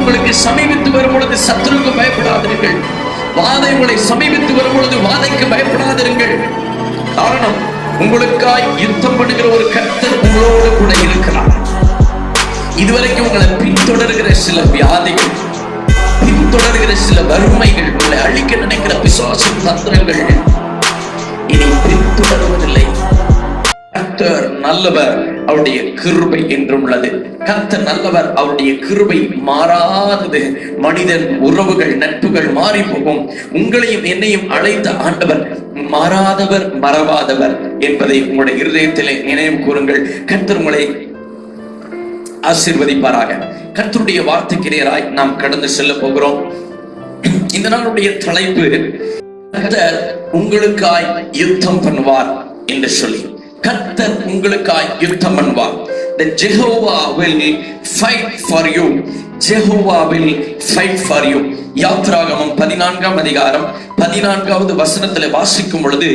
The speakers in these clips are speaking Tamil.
உங்களுக்கு சமீபித்து வரும் பொழுது சத்துருக்கு பயப்படாதீர்கள். வாதை உங்களை சமீபித்து வரும் பொழுது வாதைக்கு பயப்படாதீர்கள். காரணம், உங்களுக்காய் யுத்தம் பண்ணுகிற ஒரு கர்த்தர் உங்களோடு கூட இருக்கிறார். இதுவரைக்கும் உங்களை பின்தொடர்கிற சில வியாதிகள், பின்தொடர்கிற சில வறுமைகள், உங்களை அழிக்க நினைக்கிற பிசாசின் தந்திரங்கள் இனி பின்தொடர்வதில்லை. கர்த்தர் நல்லவர், அவருடைய கிருபை என்றும் உள்ளது. கர்த்தர் நல்லவர், அவருடைய கிருபை மாறாதது. மனிதன், உறவுகள், நட்புகள் மாறி போகும். உங்களையும் என்னையும் அழைத்த ஆண்டவர் மாறாதவர், மறவாதவர் என்பதை உங்களுடைய இருதயத்திலே நினைவு கூறுங்கள். கர்த்தர் உங்களை ஆசீர்வதிப்பாராக. கர்த்தருடைய வார்த்தைக்கு நேராய் நாம் கடந்து செல்ல போகிறோம். இந்த நாளுடைய தலைப்பு, கர்த்தர் உங்களுக்காய் யுத்தம் பண்ணுவார் என்று சொல்லி. கர்த்தர் உங்களுக்காய் யுத்தம் பண்ணுவார். The Jehovah will fight for you. Jehovah will fight for you. யாத்ராகமம் 14ஆம் அதிகாரம் 14வது வசனத்திலே வாசிக்கும் பொழுது,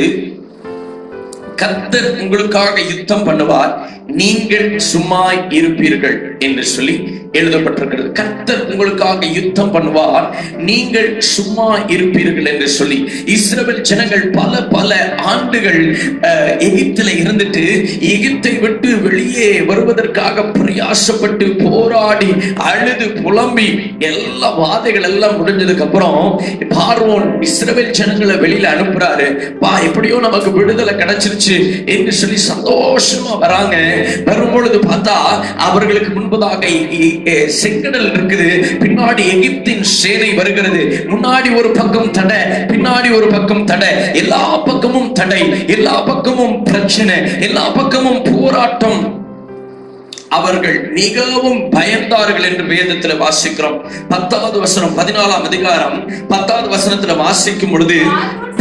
கர்த்தர் உங்களுக்காக யுத்தம் பண்ணுவார், நீங்கள் சும்மா இருப்பீர்கள் என்று சொல்லி எழுதப்பட்டிருக்கிறது. கர்த்தர் உங்களுக்காக யுத்தம் பண்ணுவார், நீங்கள் சும்மா இருப்பீர்கள் என்று சொல்லி. இஸ்ரவேல் ஜனங்கள் பல ஆண்டுகள் எகிப்தில இருந்துட்டு எகிப்தை விட்டு வெளியே வருவதற்காக பிரயாசப்பட்டு போராடி அழுது புலம்பி எல்லா வாதைகள் எல்லாம் முடிஞ்சதுக்கு அப்புறம் பார்வோன் இஸ்ரவேல் ஜனங்களை வெளியில அனுப்புறாரு. எப்படியோ நமக்கு விடுதலை கிடைச்சிருச்சு என்று சொல்லி சந்தோஷமா வராங்க. வரும்பொழுது பார்த்தா அவர்களுக்கு முன்பதாக செங்கடல் இருக்குது, பின்னாடி எகிப்தின் சேனை வருகிறது. முன்னாடி ஒரு பக்கம் தடை, பின்னாடி ஒரு பக்கம் தடை, எல்லா பக்கமும் தடை, எல்லா பக்கமும் பிரச்சனை, எல்லா பக்கமும் போராட்டம். அவர்கள் மிகவும் பயந்தார்கள் என்று வேதத்தில் வாசிக்கிறோம். 10வது வசனம் 14ஆம் அதிகாரம் 10வது வசனத்தில் வாசிக்கும் பொழுது,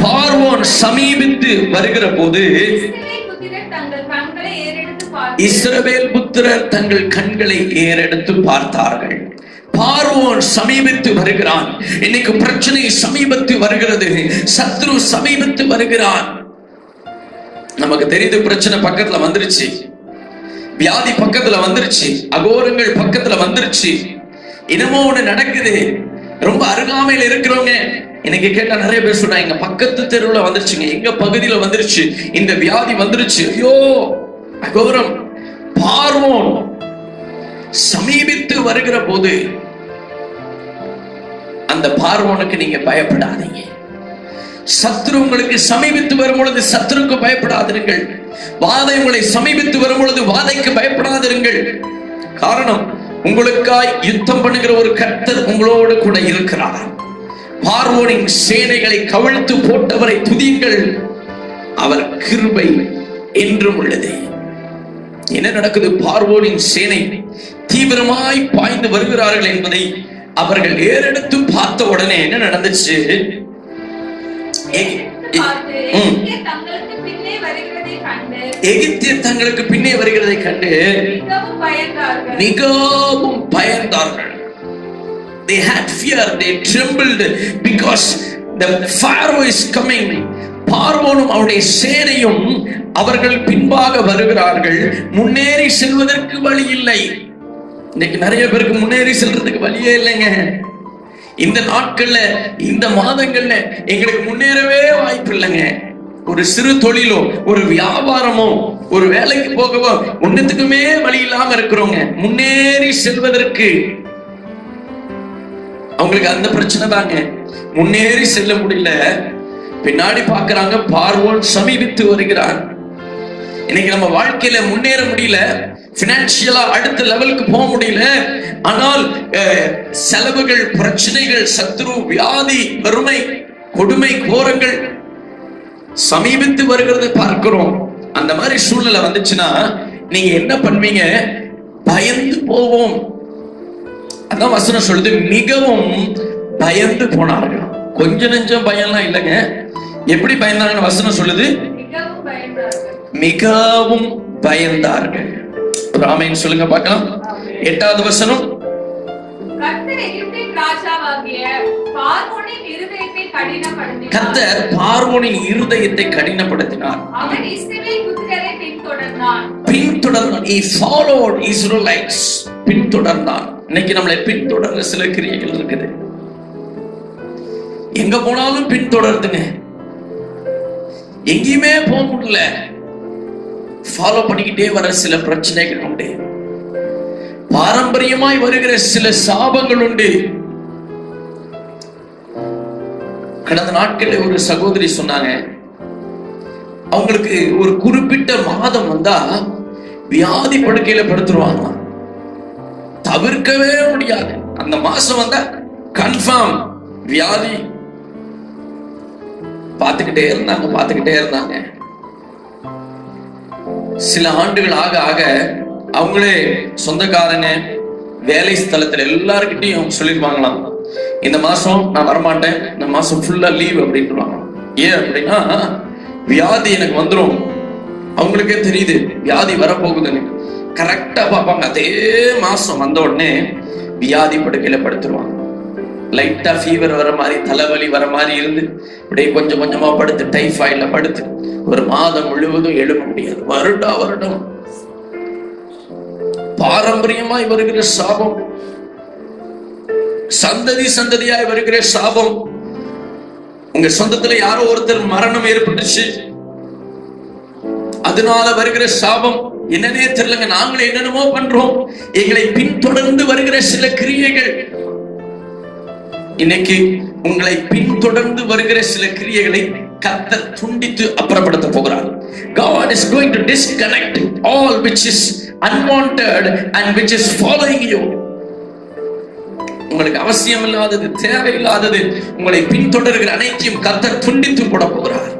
பார்வோன் சமீபித்து வருகிற போது இஸ்ரவேல் புத்திரர் தங்கள் கண்களை ஏறெடுத்து பார்த்தார்கள். பார்வோன் சமீபித்து வருகிறான். இன்னைக்கு பிரச்சனை சமீபத்து வருகிறது, சத்ரு சமீபத்து வருகிறான். நமக்கு தெரிந்த பிரச்சனை பக்கத்துல வந்துருச்சு, வியாதி பக்கத்துல வந்துருச்சு, அகோரங்கள் பக்கத்துல வந்துருச்சு. என்னமோ ஒண்ணு நடக்குது. ரொம்ப அருகாமையில் இருக்கிறவங்க இன்னைக்கு கேட்டா நிறைய பேர் சொல்றாங்க, எங்க பக்கத்து தெருவுல வந்துருச்சுங்க, எங்க பகுதியில வந்துருச்சு, இந்த வியாதி வந்துருச்சு. ஐயோ அகோரம். பார்வோன் சமீபித்து வருகிற போது அந்த பார்வோனுக்கு நீங்க பயப்படாதீங்க. சத்ரு உங்களுக்கு சமீபித்து வரும் பொழுது சத்ருக்கு பயப்படாதிருங்கள். வாதை உங்களை சமீபித்து வரும் பொழுது வாதைக்கு பயப்படாதிருங்கள். காரணம், உங்களுக்காய் யுத்தம் பண்ணுகிற ஒரு கர்த்தர் உங்களோடு கூட இருக்கிறார். பார்வோனின் சேனைகளை கவிழ்த்து போட்டவரை துதியுங்கள், அவர் கிருபை என்றும் உள்ளது. என்ன நடக்குது? பார்வோனின் சேனை தீவிரமாய் பாய்ந்து வருகிறார்கள் என்பதை அவர்கள் ஏறெடுத்து பார்த்த உடனே என்ன நடந்துச்சு? எகிப்தியர் தங்களுக்கு பின்னே வருகிறதை கண்டு மிகவும் பயந்தார்கள். They had fear, they trembled because the Pharaoh is coming. பார்வோனும் அவருடைய சேனையும் அவர்கள் பின்பாக வருகிறார்கள். முன்னேறி செல்வதற்கு வழி இல்லை. இன்னைக்கு நிறைய பேருக்கு முன்னேறி செல்றதுக்கு வழியே இல்லைங்க. இந்த நாட்கள்ல, இந்த மாதங்கள்ல எங்களுக்கு முன்னேறவே வாய்ப்பு இல்லைங்க. ஒரு சிறு தொழிலோ, ஒரு வியாபாரமோ, ஒரு வேலைக்கு போகவோ ஒன்னுத்துக்குமே வழி இல்லாம இருக்கிறோங்க. முன்னேறி செல்வதற்கு அவங்களுக்கு அந்த பிரச்சனை தாங்க. முன்னேறி செல்ல முடியல. பின்னாடி பாக்குறாங்க, பார்வோன் சமீபித்து வருகிறான். இன்னைக்கு நம்ம வாழ்க்கையில முன்னேற முடியல, பினான்சியலா அடுத்த லெவலுக்கு போக முடியல. ஆனால் செலவுகள், பிரச்சனைகள், சத்ரு, வியாதி, வறுமை, கொடுமை, கோரங்கள் சமீபித்து வருகிறது பார்க்கிறோம். அந்த மாதிரி சூழ்நிலை வந்துச்சுன்னா நீங்க என்ன பண்ணுவீங்க? பயந்து போவோம். அதான் வசனம் சொல்லுது, மிகவும் பயந்து போனார்கள். கொஞ்ச நெஞ்சம் பயம்லாம் இல்லைங்க. எப்படி பயந்தாங்கன்னு வசனம் சொல்லுது, மிகவும் பயந்தார்கள். ஆமென் சொல்லுங்க பார்க்கலாம். 8வது வசனம், கர்த்தர் பார்வோனின் இருதயத்தை கடினப்படுத்தினார். பின்தொடர்ந்தான். He followed Israelites. பின்தொடர்ந்தான். இன்னைக்கு நம்மளை பின்தொடர்ற சில கிரியைகள் இருக்குது. எங்க போனாலும் பின்தொடருதுங்க. எங்கேயுமே போக முடியல. ஃபாலோ பண்ணிக்கிட்டே வர சில பிரச்சனைகள் உண்டு. பாரம்பரியமாய் வருகிற சில சாபங்கள் உண்டு. கடந்த நாட்களில் ஒரு சகோதரி சொன்னாங்க, அவங்களுக்கு ஒரு குறிப்பிட்ட மாதம் வந்தா வியாதி படுக்கையில படுத்துருவாங்க, தவிர்க்கவே முடியாது. அந்த மாசம் வந்தா கன்ஃபார்ம் வியாதி. பார்த்துக்கிட்டே இருந்தாங்க. சில ஆண்டுகள் ஆக ஆக அவங்களே சொந்தக்காரங்க வேலை ஸ்தலத்துல எல்லார்கிட்டையும் சொல்லிருவாங்களாம், இந்த மாசம் நான் வரமாட்டேன், இந்த மாசம் ஃபுல்லா லீவ் அப்படின்றாங்க. ஏன் அப்படின்னா வியாதி எனக்கு வந்துடும். அவங்களுக்கே தெரியுது வியாதி வரப்போகுதுன்னு. கரெக்டா பார்ப்பாங்க. அதே மாசம் வந்த உடனே வியாதி படுக்கையில படுத்துருவாங்க. லைட்டா ஃபீவர் வர மாதிரி, தலைவலி வர மாதிரி இருந்து அப்படியே கொஞ்சம் கொஞ்சமா படுத்து டைஃபாய்ட்ல படுத்து ஒரு மாதம் முழுவதும் எழுத முடியாது. வருடம் பாரம்பரியமாய் வருகிற சாபம், சந்ததியாய் வருகிற சாபம். உங்க சொந்தத்துல யாரோ ஒருத்தர் மரணம் ஏற்பட்டுச்சு, அதனால வருகிற சாபம். என்னன்னே தெரியலங்க. நாங்களே என்னென்னமோ பண்றோம். எங்களை பின்தொடர்ந்து வருகிற சில கிரியைகள். இன்னைக்கு உங்களை பின்தொடர்ந்து வருகிற சில கிரியைகளை கர்த்தர் துண்டித்து அப்புறப்படுத்த போகிறார். God is going to disconnect all which is unwanted and which is following you. உங்களுக்கு அவசியம் இல்லாதது, தேவையில்லாதது, உங்களை பின்தொடர்கிற அனைத்தையும் கர்த்தர் துண்டித்து போட போகிறார்.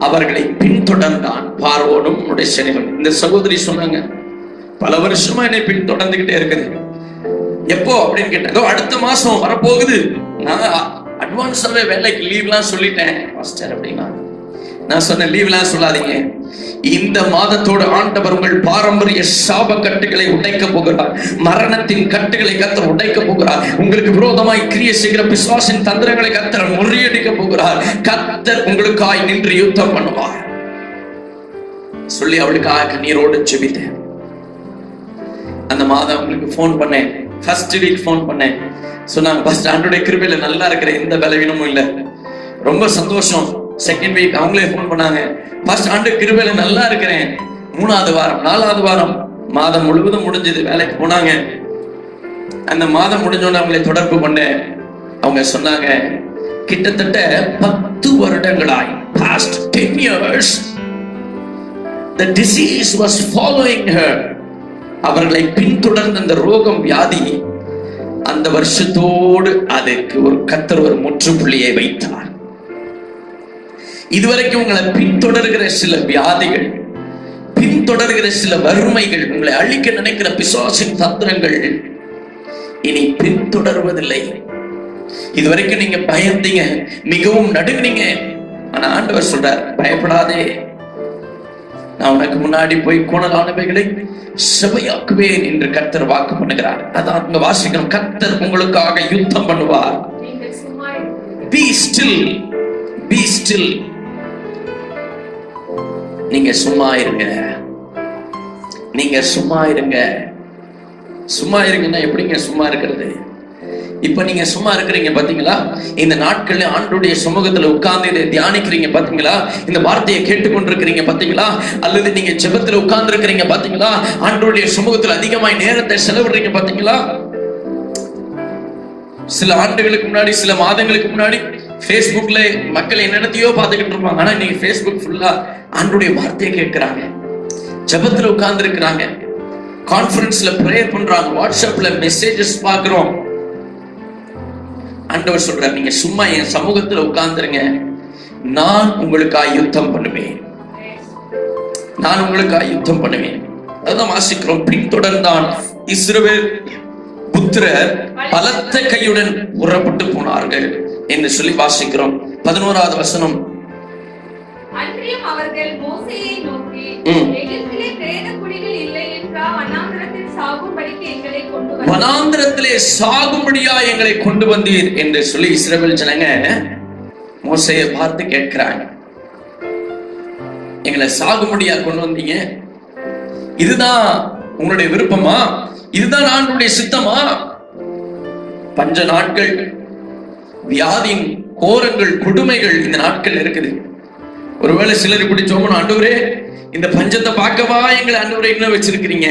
அவர்களை பின்தொடர்ந்தான் பார்வோனும் உடைசனிலும். இந்த சகோதரி சொன்னாங்க, பல வருஷமா என்னை பின்தொடர்ந்துகிட்டே இருக்குது. எப்போ அப்படின்னு கேட்டாங்க, அடுத்த மாசம் வரப்போகுது. நான் அட்வான்ஸாவே வேலைக்கு லீவ்லாம் சொல்லிட்டேன் மாஸ்டர் அப்படின்னா. நான் சொன்னேன், லீவ்லாம் சொல்லாதீங்க. இந்த மாதத்தோடு ஆண்டவர் உங்கள் பாரம்பரிய சாப கட்டுகளை உடைக்க போகிறார். மரணத்தின் கட்டுகளை கர்த்தர் உடைக்க போகிறார். உங்களுக்கு விரோதமாய் கிரியை செய்கிற பிசாசின் தந்திரங்களை கர்த்தர் முறியடிக்க போகிறார். கர்த்தர் உங்களுக்காய் நின்று யுத்தம் பண்ணுவார் சொல்லி அவளுக்காக கண்ணீரோடு ஜெபித்தேன். அந்த மாதம் உங்களுக்கு போன் பண்ணேன். ஃபர்ஸ்ட் வீக் போன் பண்ணேன். சொன்னாங்க, ஃபர்ஸ்ட் ஆண்டோடைய கிருபையில நல்லா இருக்கிற, எந்த பலவீனமும் இல்லை, ரொம்ப சந்தோஷம். செகண்ட் வீக் அவங்களே போன் பண்ணாங்க, ஃபர்ஸ்ட் ஆண்டு கிருபையில நல்லா இருக்கிறேன். 3வது வாரம் 4வது வாரம் மாதம் முழுவதும் முடிஞ்சது. வேலைக்கு போனாங்க. அந்த மாதம் முடிஞ்சோன்னு அவங்களை தொடர்பு பண்ணேன். அவங்க சொன்னாங்க, கிட்டத்தட்ட 10 வருடங்களாய், past 10 years the disease was following her. அவர்களை பின்தொடர்ந்த அந்த ரோகம், வியாதி, அந்த வருஷத்தோடு அதுக்கு ஒரு கர்த்தர் ஒரு முற்றுப்புள்ளியை வைத்தார். இதுவரைக்கும் உங்களை பின்தொடர்கிற சில வியாதிகள், பின்தொடர்கிற சில வறுமைகள், உங்களை அழிக்க நினைக்கிற பிசாசின் தந்திரங்கள் இனி பின்தொடர்வதில்லை. இதுவரைக்கும் நீங்க பயந்தீங்க, மிகவும் நடுங்கினீங்க. ஆனா ஆண்டவர் சொல்றார், பயப்படாதே, நான் உனக்கு முன்னாடி போய் கோணலானவைகளை செவையாக்குவேன் என்று கர்த்தர் வாக்கு பண்ணுகிறார். அதான் உங்க வாசிக்கிறோம், கர்த்தர் உங்களுக்காக யுத்தம் பண்ணுவார். Be still, be still. நீங்க சும்மா இருங்க, நீங்க சும்மா இருங்க. சும்மா இருங்கன்னா எப்படிங்க சும்மா இருக்கிறது? இப்ப நீங்க சும்மா இருக்கிறீங்க பாத்தீங்களா? இந்த நாட்கள்ல ஆண்டவருடைய சமூகத்துல உட்கார்ந்து இதை தியானிக்கிறீங்க பாத்தீங்களா? இந்த வார்த்தையை கேட்டுக்கொண்டிருக்கிறீங்க பாத்தீங்களா? அல்லது நீங்க ஜெபத்துல உட்கார்ந்து இருக்கிறீங்க பாத்தீங்களா? ஆண்டவருடைய சமூகத்துல அதிகமாய் நேரத்தை செலவிடுறீங்க பாத்தீங்களா? சில ஆண்டுகளுக்கு முன்னாடி, சில மாதங்களுக்கு முன்னாடி Facebookல மக்கள் என்னென்னத்தையோ பார்த்துக்கிட்டு இருப்பாங்க. ஆனா நீங்க Facebook ஃபுல்லா ஆண்டவருடைய வார்த்தையை கேட்கிறாங்க, ஜெபத்துல உட்கார்ந்து இருக்கிறாங்க, கான்ஃபரன்ஸ்ல பிரேயர் பண்றாங்க, வாட்ஸ்அப்ல மெசேஜஸ் பாக்குறோம். ஆண்டவர் சொல்றார், நீங்க சும்மா என் சமூகத்துல உட்கார்ந்துருங்க, நான் உங்களுக்காக யுத்தம் பண்ணுவேன், நான் உங்களுக்காக யுத்தம் பண்ணுவேன். அதான் வாசிக்கிறோம், பின்தொடர்ந்தான் இஸ்ரவேல் புத்திரர் பலத்த கையுடன் புறப்பட்டு போனார்கள் என்று சொல்லி வாசிக்கிறோம். 11வது வசனம். அன்றியும் அவர்கள் மோசேயை நோக்கி, எகிப்திலே பிரேத குழிகள் இல்லை என்றா, வனாந்திரத்தில் சாகும்படிக்கு எங்களை கொண்டு வந்தீர், வனாந்திரத்திலே சாகும்படியா எங்களை கொண்டு வந்தீர் என்று சொல்லி இஸ்ரவேல் ஜனங்க மோசேயை பார்த்து கேட்கிறாங்க, எங்களை சாகும்படியா கொண்டு வந்தீங்க, இதுதான் உங்களுடைய விருப்பமா? இதுதான் ஆண்டவருடைய சித்தமா? பஞ்ச நாட்கள், வியாதியின் கோரங்கள், கொடுமைகள் இந்த நாட்கள் இருக்குது. ஒருவேளை சிலர் இப்படி சொல்லணும், ஆண்டவரே இந்த பஞ்சத்தை பார்க்கவா எங்களை ஆண்டவரே என்ன வச்சிருக்கிறீங்க,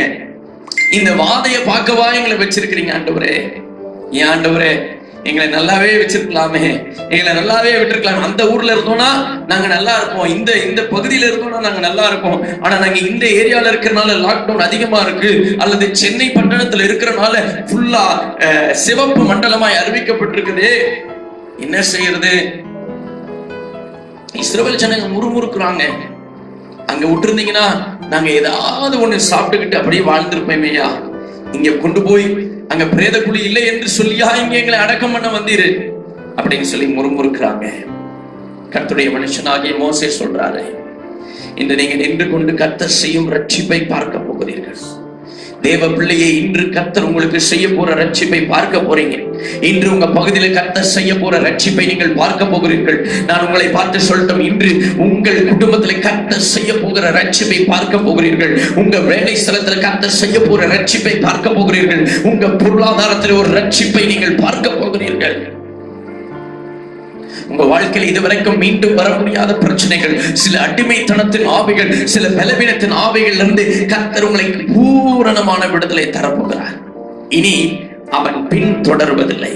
இந்த வாதைய பார்க்கவா எங்களை வச்சிருக்கிறீங்க ஆண்டவரே, ஏன் ஆண்டவரே எங்களை நல்லாவே வச்சிருக்கலாமே, எங்களை நல்லாவே விட்டுருக்கலாமே. அந்த ஊர்ல இருந்தோம்னா நாங்க நல்லா இருப்போம், இந்த பகுதியில இருந்தோம்னா நாங்க நல்லா இருப்போம். ஆனா நாங்க இந்த ஏரியால இருக்கிறனால லாக்டவுன் அதிகமா இருக்கு, அல்லது சென்னை பட்டணத்துல இருக்கிறனால ஃபுல்லா சிவப்பு மண்டலமாய் அறிவிக்கப்பட்டிருக்குது, என்ன செய்யறது? இஸ்ரவேல் ஜனங்க முறுமுறுக்குறாங்க. அங்க விட்டுருந்தீங்கன்னா நாங்க ஏதாவது ஒண்ணு சாப்பிட்டுக்கிட்டு அப்படியே வாழ்ந்திருப்போமேயா, இங்க கொண்டு போய் அங்க பிரேத குழி இல்லை என்று சொல்லியா இங்க எங்களை அடக்கம் பண்ண வந்தீரு அப்படின்னு சொல்லி முறுமுறுக்கிறாங்க. கர்த்தருடைய மனுஷனாகிய மோசே சொல்றாரு, இந்த நீங்க நின்று கொண்டு கர்த்தர் செய்யும் ரட்சிப்பை பார்க்க போகிறீர்கள். தேவ பிள்ளையை இன்று கர்த்தர் உங்களுக்கு செய்ய போற ரட்சிப்பை பார்க்க போறீங்க. இன்று உங்க பகுதியில கர்த்தர் செய்ய போற ரட்சிப்பை நீங்கள் பார்க்க போகிறீர்கள். நான் உங்களை பார்த்து சொல்லட்டும், இன்று உங்கள் குடும்பத்துல கர்த்தர் செய்ய போகிற ரட்சிப்பை பார்க்க போகிறீர்கள். உங்க வேலை ஸ்தலத்துல கர்த்தர் செய்ய போற ரட்சிப்பை பார்க்க போகிறீர்கள். உங்க பொருளாதாரத்தில் ஒரு ரட்சிப்பை நீங்கள் பார்க்க போகிறீர்கள். உங்க வாழ்க்கையில் இதுவரைக்கும் மீண்டும் வர முடியாத பிரச்சனைகள், சில அடிமைத்தனத்தின் ஆவிகள், சில பலவீனத்தின் ஆவிகள் இருந்து கர்த்தர் உங்களை பூரணமான விடுதலை தரப்போகிறார். இனி அவன் பின்தொடர்வதில்லை.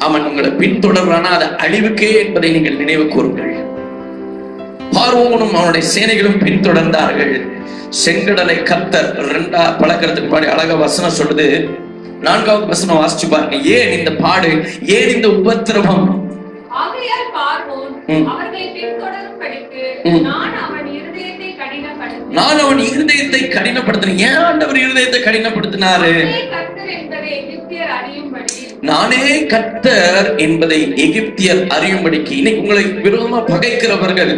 அவன் உங்களை பின்தொடர்றானா அது அழிவுக்கே என்பதை நீங்கள் நினைவு கூறுங்கள். பார்வோனும் அவனுடைய சேனைகளும் பின்தொடர்ந்தார்கள். செங்கடலை கர்த்தர் பழக்கிறதுக்கு முன்னாடி அழகா வசனம் சொல்லுது. 4வது வசனம் வாசிச்சு பாருங்க. ஏன் இந்த பாடு, ஏன் இந்த உபத்திரவம்? ஆகையால் பார்வோன் அவர்களை பின்தொடரும்படிக்கு நான் அவன் இருதயத்தை கடினப்படுத்தினேன். ஏன் ஆண்டவர் இருதயத்தை கடினப்படுத்தினாரு? நானே கர்த்தர் என்பதை எகிப்தியர் அறியும்படிக்கு. இன்னைக்கு உங்களை விரோதமா பகைக்கிறவர்கள்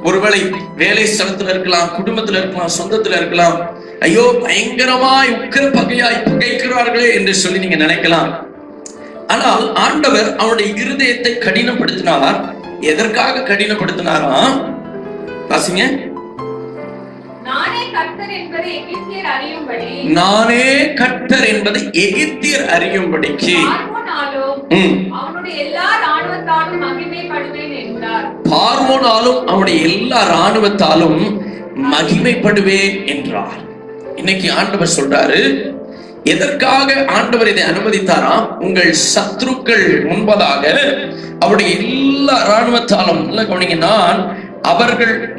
ஒருவேளை வேலை ஸ்தலத்துல இருக்கலாம், குடும்பத்துல இருக்கலாம், சொந்தத்துல இருக்கலாம். ஐயோ பயங்கரமாய் உக்கிர பகையாய் பகைக்கிறார்களே என்று சொல்லி நீங்க நினைக்கலாம். ஆனால் ஆண்டவர் அவனுடைய இருதயத்தை கடினப்படுத்தினார். எதற்காக கடினப்படுத்தினாராம்? வாசிங்க. நானே கர்த்தர் என்பதை எகிப்தியர் அறியும்படிக்கு பார்வோனாலும் அவனுடைய எல்லா ராணுவத்தாலும் மகிமைப்படுவேன் என்றார். இன்னைக்கு ஆண்டவர் சொல்றாரு, எதற்காக ஆண்டவர் இதை அனுமதித்தாராம்? உங்கள் சத்துருக்கள் முன்பதாக அவருடைய எல்லா ராணுவத்தாலும்,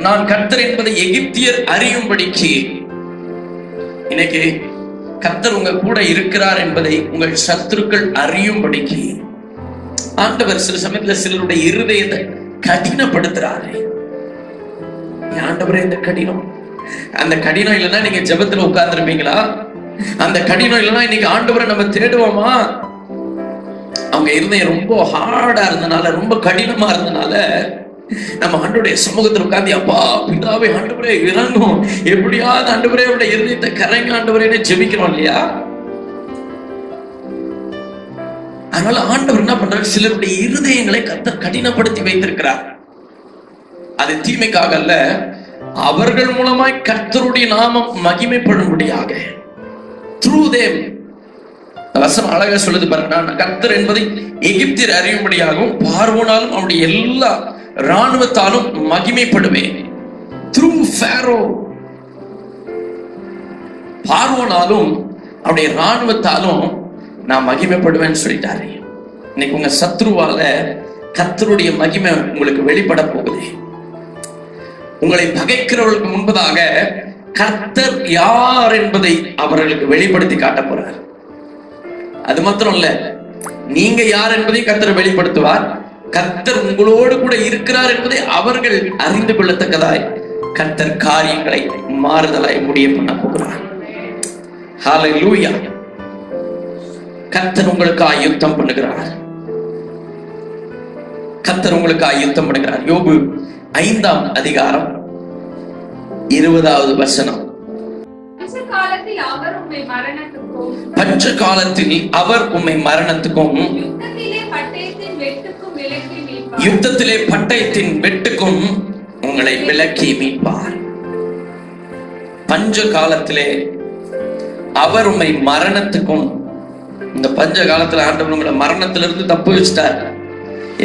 நான் கர்த்தர் என்பதை எகிப்தியர் அறியும்படிக்கு. இன்னைக்கு கர்த்தர் உங்க கூட இருக்கிறார் என்பதை உங்கள் சத்துருக்கள் அறியும்படிக்கு ஆண்டவர் சில சமயத்துல சிலருடைய இருதயத்தை கடினப்படுத்துறாரு. ஆண்டவரே இந்த கடினம், அந்த கடினம் இல்லைன்னா நீங்க ஜெபத்துல உட்கார்ந்துருப்பீங்களா? அந்த கடினம் இல்லைன்னா இன்னைக்கு ஆண்டவரை நம்ம தேடுவோமா? அவங்க இருதயம் ரொம்ப ஹார்டா இருந்தனால, ரொம்ப கடினமா இருந்தனால நம்ம ஆண்டவருடைய சமூகத்தில் உட்கார்ந்து, அப்பா பிதாவே ஆண்டவரே இறங்கும், எப்படியாவது ஆண்டவரே அவருடைய இருதயத்தை கரைங்க ஆண்டவரே ஜெபிக்கிறோம் இல்லையா? அதனால ஆண்டவர் என்ன பண்றாரு? சிலருடைய இருதயங்களை கர்த்தர் கடினப்படுத்தி வைத்திருக்கிறார். அது தீமைக்காக அல்ல, அவர்கள் மூலமாய் கர்த்தருடைய நாமம் மகிமைப்படும்படியாக. through them. வசனம் அழகா சொல்லுது பாருங்க. நான் கர்த்தர் என்பதை எகிப்தியர் அறியும்படியாகவும் பார்வோனாலும் அவருடைய எல்லா ராணுவத்தாலும் மகிமைப்படுவேன். through Pharaoh, பார்வோனாலும் அவருடைய ராணுவத்தாலும் நான் மகிமைப்படுவேன்னு சொல்லிட்டாரு. இன்னைக்கு உங்க சத்ருவால கர்த்தருடைய மகிமை உங்களுக்கு வெளிப்பட போகுது. உங்களை பகைக்கிறவர்களுக்கு முன்பதாக கர்த்தர் யார் என்பதை அவர்களுக்கு வெளிப்படுத்தி காட்ட போறார். அது மாத்திரம் இல்ல, நீங்க யார் என்பதை கர்த்தர் வெளிப்படுத்துவார். கர்த்தர் உங்களோடு கூட இருக்கிறார் என்பதை அவர்கள் அறிந்து கொள்ளத்தக்கதாய் கர்த்தர் காரியங்களை மாறுதலாய் முடிய பண்ண போகிறார். ஹல்லேலூயா. கர்த்தர் உங்களுக்காக யுத்தம் பண்ணுகிறார். கர்த்தர் உங்களுக்காக யுத்தம் பண்ணுகிறார். யோபு 5ஆம் அதிகாரம் 20வது வசனம். பஞ்ச காலத்தில் அவர் உம்மை மரணத்துக்கும் யுத்தத்திலே பட்டயத்தின் வெட்டுக்கும் உங்களை விலக்கி மீட்பார். பஞ்ச காலத்திலே அவர் உண்மை மரணத்துக்கும், இந்த பஞ்ச காலத்துல ஆண்டவர் உங்களை மரணத்திலிருந்து தப்பு வச்சுட்டார்.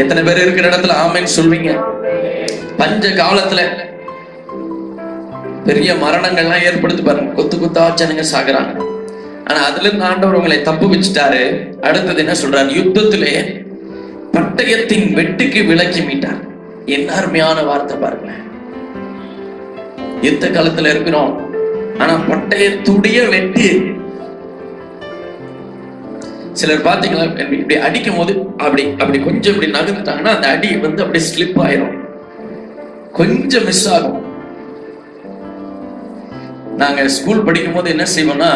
எத்தனை பேர் இருக்கிற இடத்துல ஆமென்னு சொல்வீங்க? பஞ்ச காலத்துல பெரிய மரணங்கள்லாம் ஏற்படுத்தி பாருங்க, கொத்து குத்தா ஜனங்க சாகுறாங்க. ஆனா அதுல இருந்து ஆண்டவர் உங்களை தப்பு வச்சுட்டாரு. அடுத்தது என்ன சொல்றாரு? யுத்தத்திலே பட்டயத்தின் வெட்டுக்கு விலக்கி மீட்டார். என்ன அருமையான வார்த்தை பாருங்க. யுத்த காலத்துல இருக்கிறோம், ஆனா பட்டயத்துடைய வெட்டு. சிலர் பாத்தீங்களா, இப்படி அடிக்கும் போது அப்படி அப்படி கொஞ்சம் இப்படி நகர்ந்துட்டாங்கன்னா அந்த அடி வந்து அப்படியே ஸ்லிப் ஆயிரும், கொஞ்சம் மிஸ் ஆகும். நாங்க ஸ்கூல் படிக்கும் போது என்ன செய்வோம்னா,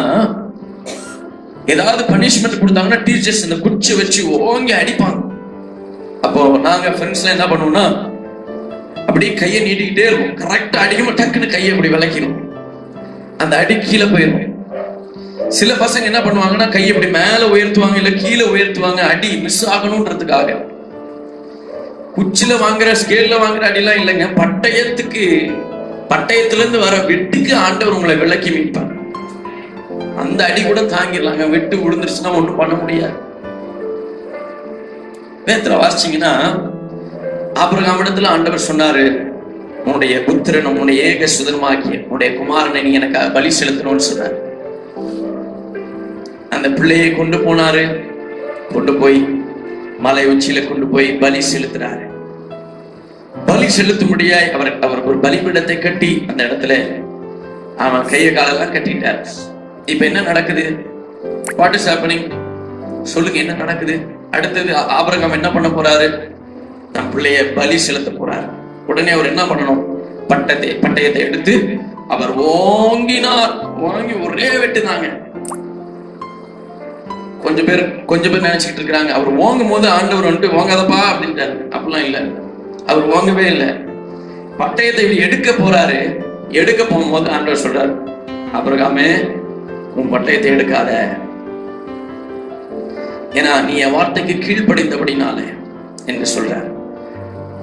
ஏதாவது பனிஷ்மெண்ட் கொடுத்தாங்கன்னா டீச்சர்ஸ் இந்த குச்சி வச்சு ஓங்கி அடிப்பாங்க. அப்போ நாங்க ஃப்ரெண்ட்ஸ்ல என்ன பண்ணுவோம்னா, அப்படியே கையை நீட்டிக்கிட்டே இருக்கும். கரெக்டா அடிக்கும், டக்குன்னு கையை அப்படி விளக்கிடும், அந்த அடி கீழே போயிடும். சில பசங்க என்ன பண்ணுவாங்கன்னா, கையை இப்படி மேல உயர்த்துவாங்க, இல்ல கீழே உயர்த்துவாங்க, அடி மிஸ் ஆகணும்ன்றதுக்காக. குச்சில வாங்குற, ஸ்கேல்ல வாங்குற அடிலாம் இல்லைங்க, பட்டயத்துல இருந்து வர வெட்டுக்கு ஆண்டவர் உங்களை விலக்கி மீட்பார். அந்த அடி கூட தாங்கிடலாங்க, வெட்டு விழுந்துருச்சுன்னா ஒண்ணும் பண்ண முடியாது. வேதத்துல வாசிச்சீங்கன்னா, ஆபிரகாம் இடத்துல ஆண்டவர் சொன்னாரு, உன்னுடைய புத்திரன், உன்னுடைய ஏக சுதனமாகிய உன்னுடைய குமாரனை நீ எனக்கு பலி செலுத்தணும்னு சொன்னாரு. அந்த பிள்ளையை கொண்டு போனாரு, கொண்டு போய் மலை உச்சியில கொண்டு போய் பலி செலுத்துறாரு. பலி செலுத்தும்படியாய் அவர் ஒரு பலிபீடத்தை கட்டி அந்த இடத்துல அவன் கைய காலெல்லாம் கட்டிட்டார். இப்ப என்ன நடக்குது? What is happening? சொல்லுங்க, என்ன நடக்குது? அடுத்தது ஆபிரகாம் என்ன பண்ண போறாரு? தன் பிள்ளைய பலி செலுத்த போறாரு. உடனே அவர் என்ன பண்ணணும்? பட்டயத்தை எடுத்து அவர் ஓங்கினார். ஓங்கி ஒரே வெட்டுனாங்க. கொஞ்சம் பேர் நினைச்சுக்கிட்டு இருக்கிறாங்க, அவர் ஓங்கும் போது ஆண்டவர் வந்துட்டு ஓங்காதப்பா அப்படின்ட்டாரு. அப்படிலாம் இல்ல, அவர் ஓங்கவே இல்லை. பட்டயத்தை எடுக்க போறாரு. எடுக்க போகும்போது ஆண்டவர் சொல்றாரு, ஆபிரகாமே உன் பட்டயத்தை எடுக்காத, ஏன்னா நீ என் வார்த்தைக்கு கீழ்ப்படிந்தபடினாலே என்று சொல்றார்.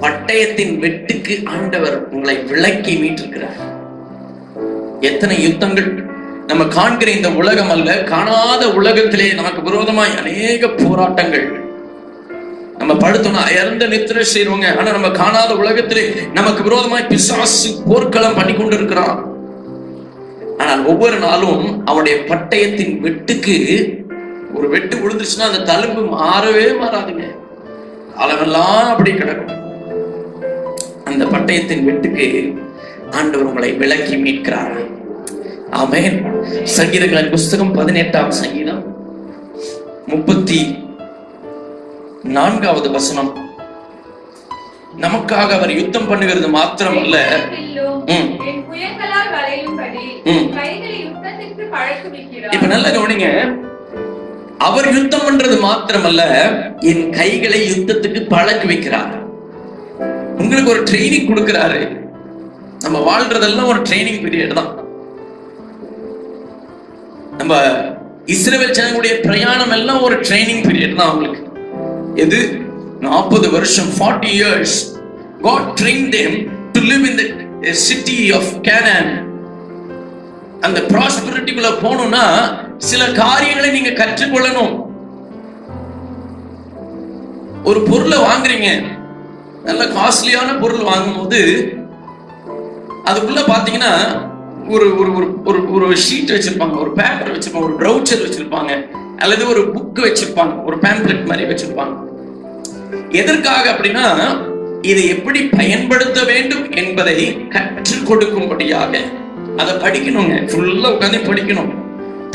பட்டயத்தின் வெட்டுக்கு ஆண்டவர் உங்களை விலக்கி மீட்டிருக்கிறார். எத்தனை யுத்தங்கள் நம்ம காண்கிற இந்த உலகம் அல்ல, காணாத உலகத்திலே நமக்கு விரோதமாய் அநேக போராட்டங்கள். நம்ம படுத்தோம்னா இறந்த நித்திரை செய்றவங்க, ஆனா நம்ம காணாத உலகத்திலே நமக்கு விரோதமாய் பிசாசு போர்க்களம் பண்ணி கொண்டு இருக்கிறான். ஆனால் ஒவ்வொரு நாளும் அவனுடைய பட்டயத்தின் வெட்டுக்கு ஒரு வெட்டு விழுந்துச்சுன்னா அந்த தழும்பு மாறவே மாறாதுங்க, காலமெல்லாம் அப்படி கிடக்கும். அந்த பட்டயத்தின் வெட்டுக்கு ஆண்டவர் உங்களை விலக்கி மீட்கிறார். ஆமென். சங்கீதங்களின் புஸ்தகம் 18ஆம் சங்கீதம் 34வது வசனம். நமக்காக அவர் யுத்தம் பண்ணுகிறது மாத்திரம் அல்ல, இப்ப நல்ல கவனிங்க, அவர் யுத்தம் பண்றது மாத்திரமல்ல, என் கைகளை யுத்தத்துக்கு பழக்க வைக்கிறார். உங்களுக்கு ஒரு ட்ரைனிங் கொடுக்கிறாரு. நம்ம வாழ்றதெல்லாம் ஒரு ட்ரைனிங் பீரியட் தான். நம்ம இஸ்ரவேல் ஜனங்களுடைய பிரயாணம் எல்லாம் ஒரு ட்ரைனிங் பீரியட் தான் அவங்களுக்கு. எது? 40 வருஷம், 40 years God trained them to live in the city of Canaan. அந்த ப்ராஸ்பரிட்டிக்குள்ள போகணும்னா சில காரியங்களை நீங்க கற்றுக்கொள்ளணும். ஒரு பொருளை வாங்குறீங்க, நல்ல காஸ்ட்லியான பொருள் வாங்கும் போது அதுக்குள்ள பாத்தீங்கன்னா ஒரு ஒரு ஒரு ஷீட் வச்சிருப்பாங்க, ஒரு பேப்பர் வச்சிருப்பாங்க, ஒரு ப்ரௌச்சர் வச்சிருப்பாங்க, அல்லது ஒரு புக் வச்சிருப்பாங்க, ஒரு பேம்ப்ளெட் மாதிரி வச்சிருப்பாங்க. எதற்காக அப்படின்னா, இதை எப்படி பயன்படுத்த வேண்டும் என்பதை கற்றுக் கொடுக்கும்படியாக. அதை படிக்கணுங்க, ஃபுல்லா உட்காந்து படிக்கணும்,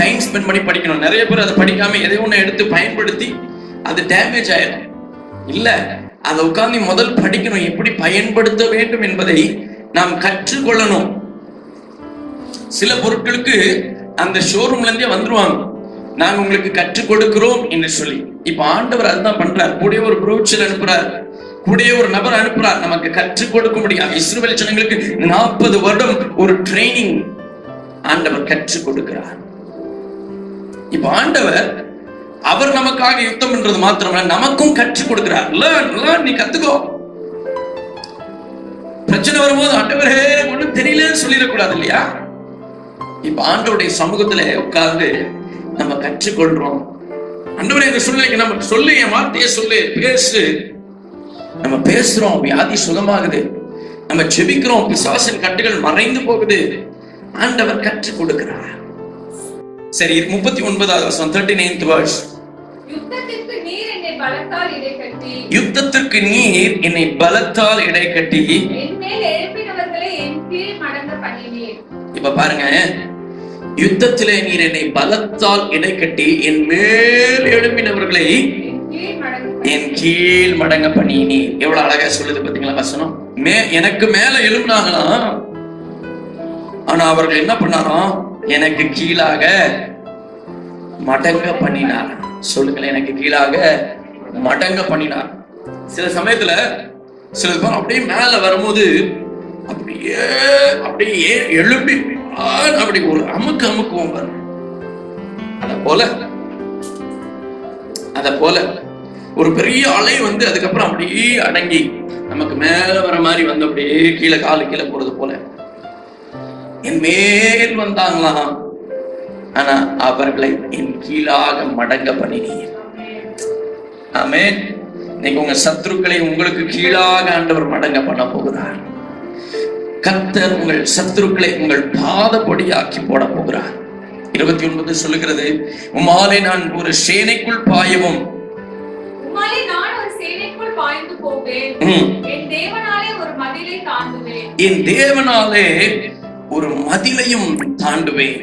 டைம் ஸ்பெண்ட் பண்ணி படிக்கணும். நிறைய பேர் அதை படிக்காம எதை ஒண்ணு எடுத்து பயன்படுத்தி அது டேமேஜ் ஆயிடும். இல்ல, அதை உட்கார்ந்து முதல் படிக்கணும், எப்படி பயன்படுத்த வேண்டும் என்பதை நாம் கற்றுக்கொள்ளணும். சில பொருட்களுக்கு அந்த ஷோரூம்ல இருந்தே வந்துருவாங்க, நாங்க உங்களுக்கு கற்றுக் கொடுக்கிறோம் என்று சொல்லி. இப்ப ஆண்டவர் அதுதான் பண்றார். கூடிய ஒரு ப்ரௌச்சர் அனுப்புறார், கூடிய ஒரு நபர் அனுப்புறார், நமக்கு கற்றுக் கொடுக்க முடியாது. இஸ்ரவேல் ஜனங்களுக்கு 40 வருடம் ஒரு ட்ரைனிங் ஆண்டவர் கற்றுக் கொடுக்கிறார். இப்ப ஆண்டவர் அவர் நமக்காக யுத்தம் பண்றது மாத்திரமல்ல, நமக்கும் கற்றுக் கொடுக்கிறார். நீ கத்துக்கோ. பிரச்சனை வரும்போது ஆண்டவரே ஒண்ணும் தெரியலன்னு சொல்லிடக்கூடாது இல்லையா? இப்ப ஆண்டவருடைய சமூகத்துல உட்கார்ந்து நம்ம கற்றுக்கொள்றோம். ஆண்டவரே இந்த சூழ்நிலைக்கு நம்ம சொல்லு, என் வார்த்தையை சொல்லு, பேசு. நம்ம பேசுறோம், வியாதி சுகமாகுது. நம்ம ஜெபிக்கிறோம், பிசாசின் கட்டுகள் மறைந்து போகுது. ஆண்டவர் கற்றுக் கொடுக்கிறார். சரி, 39வது வசனம், 39th verse. யுத்தத்திற்கு நீர் என்னை பலத்தால் இடைக்கட்டி, யுத்தத்திற்கு நீர் என்னை பலத்தால் இடைக்கட்டி, என் மேல் எழுப்பினவர்களை என் கீழ் மடங்க பண்ணினீர். இப்ப பாருங்க, யுத்தத்திலே நீர் என்னை பலத்தால் இடைக்கட்டி என் மேல் எழுப்பினவர்களை என் கீழ் மடங்க பண்ணினீர். எவ்வளவு அழகா சொல்லுது பாத்தீங்களா வசனம். எனக்கு மேல எழுப்பினாங்களாம், ஆனா அவர்கள் என்ன பண்ணாராம்? எனக்கு கீழாக மடங்க பண்ணினார். சொல்லுங்களேன், எனக்கு கீழாக மடங்க பண்ணினார். சில சமயத்துல சில பேர் அப்படியே மேல வரும்போது அப்படியே அப்படியே எழுப்பி அப்படி ஒரு அமுக்குவோம் பாருங்க. அத போல ஒரு பெரிய அலை வந்து அதுக்கப்புறம் அப்படியே அடங்கி நமக்கு மேல வர மாதிரி வந்து அப்படியே கீழே காலு கீழே போறது போல என் மேல் வந்தாங்களாம், ஆனா அவர்களை என் கீழாக மடங்க பண்ணினீர். ஆமென். இன்னைக்கு உங்க சத்துருக்களை உங்களுக்கு கீழாக ஆண்டவர் மடங்க பண்ண போகிறார். கர்த்தர் உங்கள் சத்துருக்களை உங்கள் பாதப்படியாக்கி போட போகிறார். 29 சொல்லுகிறது, உம்மாலே நான் ஒரு சேனைக்குள் பாயவும், உம்மாலே நான் ஒரு சேனைக்குள் பாய்ந்து போவேன். என் தேவனாலே ஒரு மதிலை தாண்டுவேன். என் தேவனாலே ஒரு மதிலையும் தாண்டுவேன்.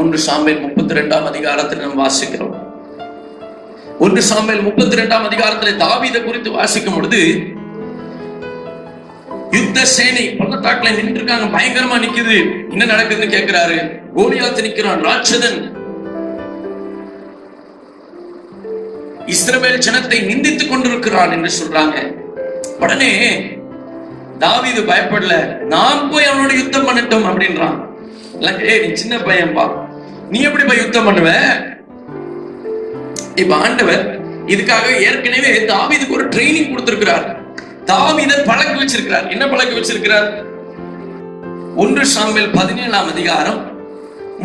1 சாமுவேல் 32ஆம் அதிகாரத்தில் நாம் வாசிக்கிறோம். 1 சாமுவேல் 32ஆம் அதிகாரத்தில் தாவீதை குறித்து வாசிக்கும் பொழுது, யுத்த சேனை பள்ளத்தாக்குல நின்று இருக்காங்க, பயங்கரமா நிக்குது. என்ன நடக்குதுன்னு கேட்கிறாரு. கோலியாத் நிக்கிறான், ராட்சதன். இஸ்ரவேல் ஜனத்தை நிந்தித்துக் கொண்டிருக்கிறான் என்று சொல்றாங்க. உடனே தாவீது பயப்படல, நான் போய் அவனோட யுத்தம் பண்ணட்டும் அப்படின்றான். நீ சின்ன பையன்பா, நீ எப்படி போய் யுத்தம் பண்ணுவ? இப்ப ஆண்டவர் இதுக்காக ஏற்கனவே தாவீதுக்கு ஒரு ட்ரைனிங் கொடுத்திருக்கிறார். தாவீதை பழக்க வச்சிருக்கிறார். என்ன பழக்க வச்சிருக்கிறார்? 1 சாமுவேல் 17ஆம் அதிகாரம்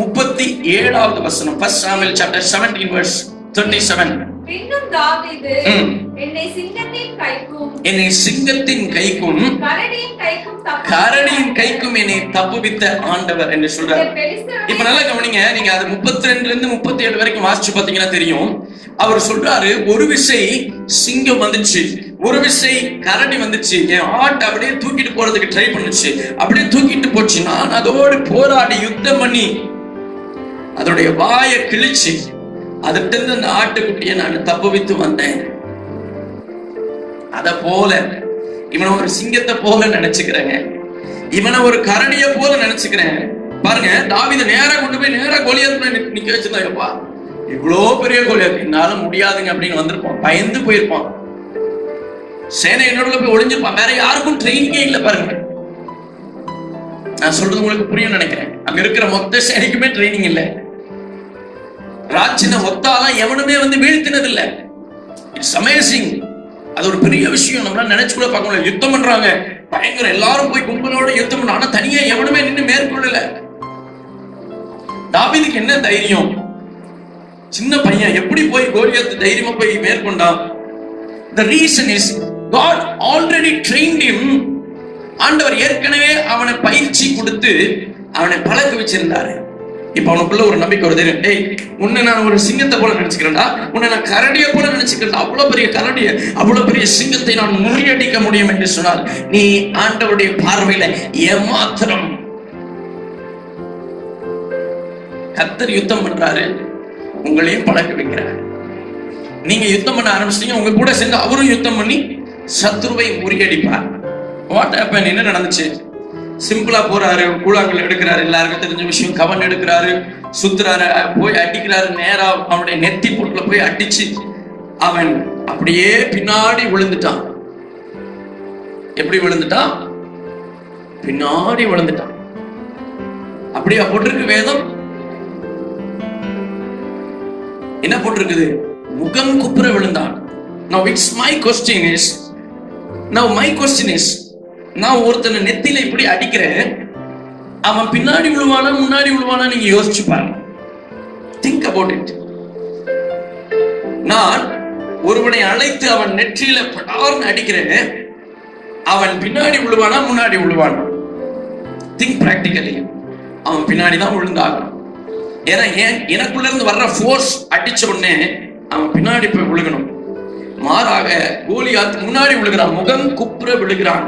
37வது வசனம். 1 சாமுவேல் chapter 17 verse 37. பின்னும் தாவீது என்னை சிங்கத்தின் கைக்கும் கரடியின் கைக்கும் என்னை தப்புவித்த ஆண்டவர் என்று சொல்றார். இப்ப நல்லா கவனிங்க, நீங்க அது 32ல இருந்து 37 வரைக்கும் வாசிச்சு பாத்தீங்கன்னா தெரியும். அவர் சொல்றாரு, ஒரு விசை சிங்கம் வந்துச்சு, ஒரு விசை கரடி வந்துச்சு, என் ஆட்டை அப்படியே தூக்கிட்டு போறதுக்கு ட்ரை பண்ணுச்சு, அப்படியே தூக்கிட்டு போச்சு. நான் அதோடு போராடி யுத்தம் பண்ணி அதோடைய வாயை கிழிச்சு அதற்கு அந்த ஆட்டுக்குட்டியை நான் தப்புவித்து வந்தேன். அத போல இவனை ஒரு சிங்கத்தை போல நினைச்சுக்கிறேங்க, இவனை ஒரு கரடிய போல நினைச்சுக்கிறேன். பாருங்க, தாவீதை நேரா கொண்டு போய் நேரா கோலியாத் நிக்க வச்சிருந்தாங்கப்பா. இவ்வளோ பெரிய கோலியாத், என்னால முடியாதுங்க அப்படின்னு வந்திருப்பான், பயந்து போயிருப்பான். சேனை என்னோட போய் ஒளிஞ்சிருப்பான். வேற யாருக்கும் ட்ரெயினிங்கே இல்லை. பாருங்க, நான் சொல்றது உங்களுக்கு புரியும் நினைக்கிறேன். அங்க இருக்கிற மொத்த சேனைக்குமே ட்ரைனிங் இல்லை. ராட்சின ஒத்தாலாம் எவனுமே வந்து வீழ்த்தினது இல்லை. It's amazing. அது ஒரு பெரிய விஷயம். நம்மளால நினைச்சு கூட பார்க்க முடியல. யுத்தம் பண்றாங்க, பயங்கர எல்லாரும் போய் கும்பலோட யுத்தம் பண்ண, ஆனா தனியா எவனுமே நின்று மேற்கொள்ளல. தாவீதுக்கு என்ன தைரியம்? சின்ன பையன் எப்படி போய் கோலியாத் தைரியமா போய் மேற்கொண்டான்? The reason is God already trained him. ஆண்டவர் ஏற்கனவே அவனை பயிற்சி கொடுத்து அவனை பழக்க வச்சிருந்தாரு. இப்ப அவனுக்குள்ள ஒரு நம்பிக்கை வருது. டேய், உன்னை நான் ஒரு சிங்கத்தை போல நினைச்சுக்கிறேன்டா, உன்னை நான் கரடியை போல நினைச்சுக்கிறேன். அவ்வளவு பெரிய கரடிய, அவ்வளவு பெரிய சிங்கத்தை நான் முறியடிக்க முடியும் என்று சொன்னால், நீ ஆண்டவருடைய பார்வையில ஏமாத்திரம். கர்த்தர் யுத்தம் பண்றாரு, உங்களையும் பழக்க வைக்கிறார். நீங்க யுத்தம் பண்ண ஆரம்பிச்சிட்டீங்க, உங்க கூட சேர்ந்து அவரும் யுத்தம் பண்ணி சத்துருவை முறியடிப்பார். What happen? என்ன நடந்துச்சு? சிம்பிளா போறாரு, கூழாங்கல் எடுக்கிறாரு, எல்லாருக்கும் தெரிஞ்ச விஷயம். கவன் எடுக்கிறாரு, சுத்துறாரு, போய் அடிக்கிறாரு. நேரா அவனுடைய நெத்தி போட்டுல போய் அடிச்சு அவன் அப்படியே பின்னாடி விழுந்துட்டான். எப்படி விழுந்துட்டான்? பின்னாடி விழுந்துட்டான். அப்படியா போட்டிருக்கு வேதம்? என்ன போட்டிருக்குது? முகம் குப்புற விழுந்தான். Now it's my question is, நான் ஒருத்தனை நெத்தில இப்படி அடிக்கிறேன், அவன் பின்னாடி விழுவானா முன்னாடி விழுவானா நீங்க யோசிச்சு பாருங்க. Think about it. நான் ஒருவனை அழைத்து அவன் நெற்றியில படார்னு அடிக்கிறேன், அவன் பின்னாடி விழுவானா முன்னாடி விழுவானா? Think practically. அவன் பின்னாடி தான் விழுந்தாகணும். ஏன்னா எனக்குள்ள இருந்து வர்ற ஃபோர்ஸ் அடிச்ச உடனே அவன் பின்னாடி போய் விழுகணும். மாறாக கோலியாத் முன்னாடி விழுகிறான், முகம் குப்புற விழுகிறான்.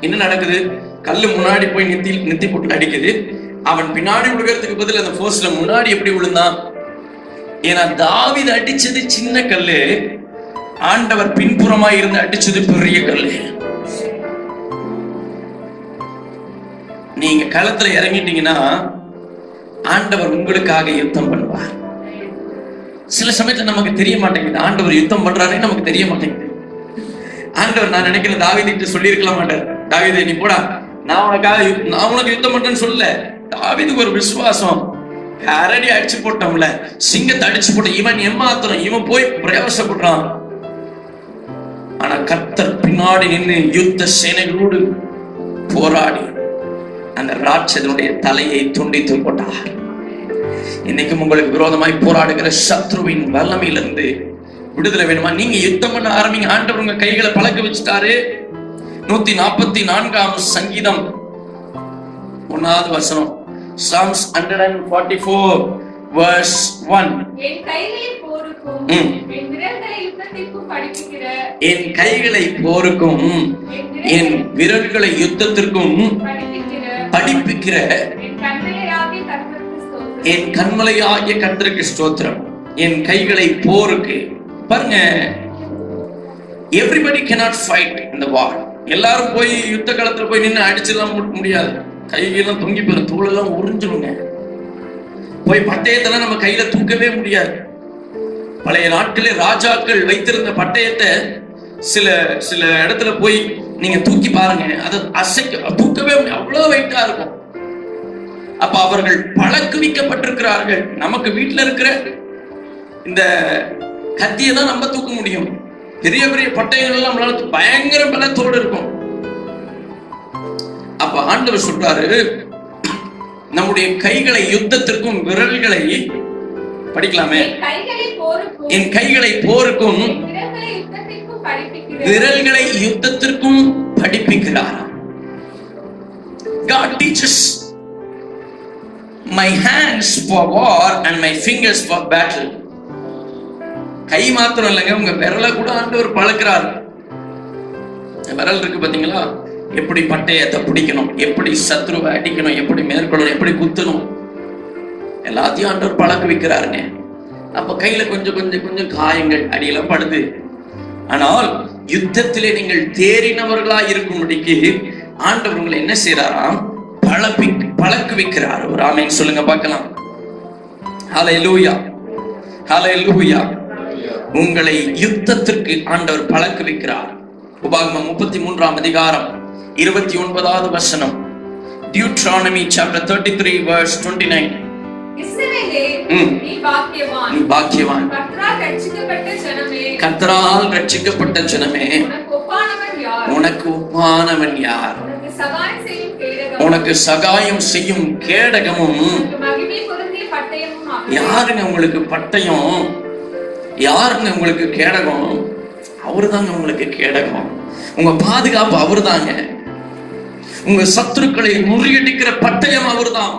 என்ன நடக்குது? கல்லு முன்னாடி போய் நித்தி போட்டு அடிக்குது. அவன் பின்னாடி விழுகிறதுக்கு பதில் அந்த ஃபோர்ஸ்ல முன்னாடி எப்படி விழுந்தான்? ஏன்னா தாவீது அடிச்சது சின்ன கல்லு, ஆண்டவர் பின்புறமா இருந்து அடிச்சது பெரிய கல்லு. நீங்க களத்துல இறங்கிட்டீங்கன்னா ஆண்டவர் உங்களுக்காக யுத்தம் பண்ணுவார். சில சமயத்துல நமக்கு தெரிய மாட்டேங்குது ஆண்டவர் யுத்தம் பண்றாருன்னு நமக்கு தெரிய மாட்டேங்குது. ஆண்டவர் நான் நினைக்கிறேன் தாவீதுகிட்ட சொல்லியிருக்கலாம் மாட்டார், தாவீதே நீ போடா, நான் உனக்கு யுத்தம் பண்றேன்னு சொல்லல. தாவீதுக்கு ஒரு விசுவாசம், அரடி அடிச்சு போட்டோம்ல, சிங்கத்தை அடிச்சு போட்ட இவன் ஏமாத்துறான், இவன் போய் பிரயாசப்படுறான். ஆனா கர்த்தர் பின்னாடி நின்று யுத்த சேனைகளோடு போராடி அந்த ராட்சதனுடைய தலையை துண்டித்து போட்டார். இன்னைக்கும் உங்களுக்கு விரோதமாய் போராடுகிற சத்ருவின் வல்லமையிலிருந்து விடுதலை வேணுமா? நீங்க யுத்தம் பண்ண ஆரம்பிங்க. ஆண்டவர் உங்க கைகளை பழக்க வச்சுட்டாரு. 144 சங்கீதம் 1வது வசனம், Psalms 144 verse 1. என் கைகளை போருக்கும் என் விரல்களை யுத்தத்திற்கும் படிப்பிக்கிற, என் கைகளை போருக்கும் என் விரல்களை யுத்தத்திற்கும் படிப்பிக்கிற என் கண்மலையாகிய கர்த்தருக்கு ஸ்தோத்திரம். என் கைகளை போருக்கு. பாருங்க, everybody cannot fight in the war. எல்லாரும் போய் யுத்த காலத்துல போய் நின்று அடிச்செல்லாம் முடியாது. கையெல்லாம் தொங்கி போயிடும், தோளெல்லாம் உறிஞ்சிருங்க. போய் பட்டயத்தெல்லாம் நம்ம கையில தூக்கவே முடியாது. பழைய நாட்களே ராஜாக்கள் வைத்திருந்த பட்டயத்தை சில இடத்துல போய் நீங்க தூக்கி பாருங்க, அதை தூக்கவே அவ்வளவு வெயிட்டா இருக்கும். அப்ப அவர்கள் பழக்குவிக்கப்பட்டிருக்கிறார்கள். நமக்கு வீட்டுல இருக்கிற இந்த கத்தியை தான் நம்ம தூக்க முடியும். பெரிய பெரிய பட்டயங்கள் எல்லாம் நம்மளால பயங்கர பலத்தோடு இருக்கும். அப்ப ஆண்டவர் சொல்றாரு, நம்முடைய கைகளை யுத்தத்திற்கும் விரல்களை படிக்கலாமே, என் கைகளை போருக்கும் விரல்களை யுத்தத்திற்கும் படிப்பிக்கிறார். God teaches my hands for war and my fingers for battle. கை மாத்திரம் இல்லைங்க, உங்க விரலை கூட ஆண்டவர் பழக்கிறார். விரல் இருக்கு பாத்தீங்களா, எப்படி பட்டயத்தை பிடிக்கணும், எப்படி சத்ருவை அடிக்கணும், எப்படி மேற்கொள்ளணும், எப்படி குத்தணும், எல்லாத்தையும் ஆண்டவர் பழக்க வைக்கிறாருங்க. அப்ப கையில கொஞ்சம் கொஞ்சம் கொஞ்சம் காயங்கள் அடியெல்லாம் படுது. ஆனால் யுத்தத்திலே நீங்கள் தேறினவர்களா இருக்கும்படிக்கு ஆண்டவர் உங்களை என்ன செய்யறாராம்? பழக்க வைக்கிறார். ஒரு ஆமென் சொல்லுங்க பார்க்கலாம். ஹல்லேலூயா, ஹல்லேலூயா. உங்களை யுத்தத்திற்கு ஆண்டவர் பழக்க வைக்கிறார். உபாகமம் 33 அதிகாரம் 29வது வசனம், Deuteronomy chapter 33 verse 29. இஸ்ரவேலே, நீ பாக்கியவான், நீ பாக்கியவான், கர்த்தரால் ரட்சிக்கப்பட்ட ஜனமே, கர்த்தரால் ரட்சிக்கப்பட்ட ஜனமே, உனக்கு ஒப்பானவன் யார்? உனக்கு சகாயம் செய்யும் கேடகமும் யாருங்க? உங்களுக்கு பட்டயம் யாருங்க? உங்களுக்கு கேடகம் அவருதாங்க. உங்களுக்கு கேடகம், உங்க பாதுகாப்பு அவருதாங்க. உங்க சத்துருக்களை முறியடிக்கிற பட்டயம் அவர்தான்.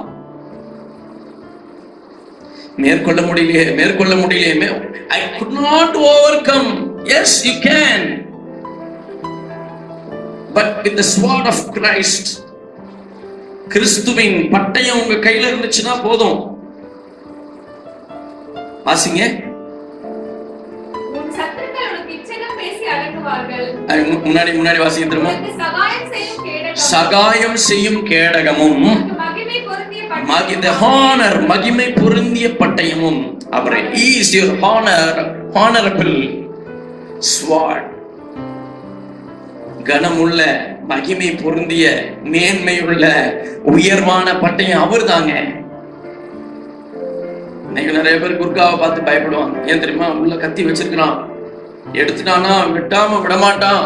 மேற்கொள்ள முடியலையே. I could not overcome. Yes, you can. But with the sword of Christ, கிறிஸ்துவின் பட்டயம் உங்க கையில இருந்துச்சுன்னா போதும். வாசிங்க. உன் சத்துருக்கள் உனக்கு இச்சகம் பேசி அடங்குவார்கள். முன்னாடி வாசிங்க திரும்ப. சகாயம் செய்யும் கேடகமும் மகிமை பொருந்திய பட்டயமும் அவரே. He is your honorable sword. கனமுள்ள, மகிமை பொருந்திய, மேன்மையுள்ள, உயர்வான பட்டயம் அவர் தாங்க. நிறைய பேர் குர்காவை பார்த்து பயப்படுவாங்க. ஏன் தெரியுமா? உள்ள கத்தி வச்சிருக்கிறான், எடுத்துட்டானா விடாம விடமாட்டான்,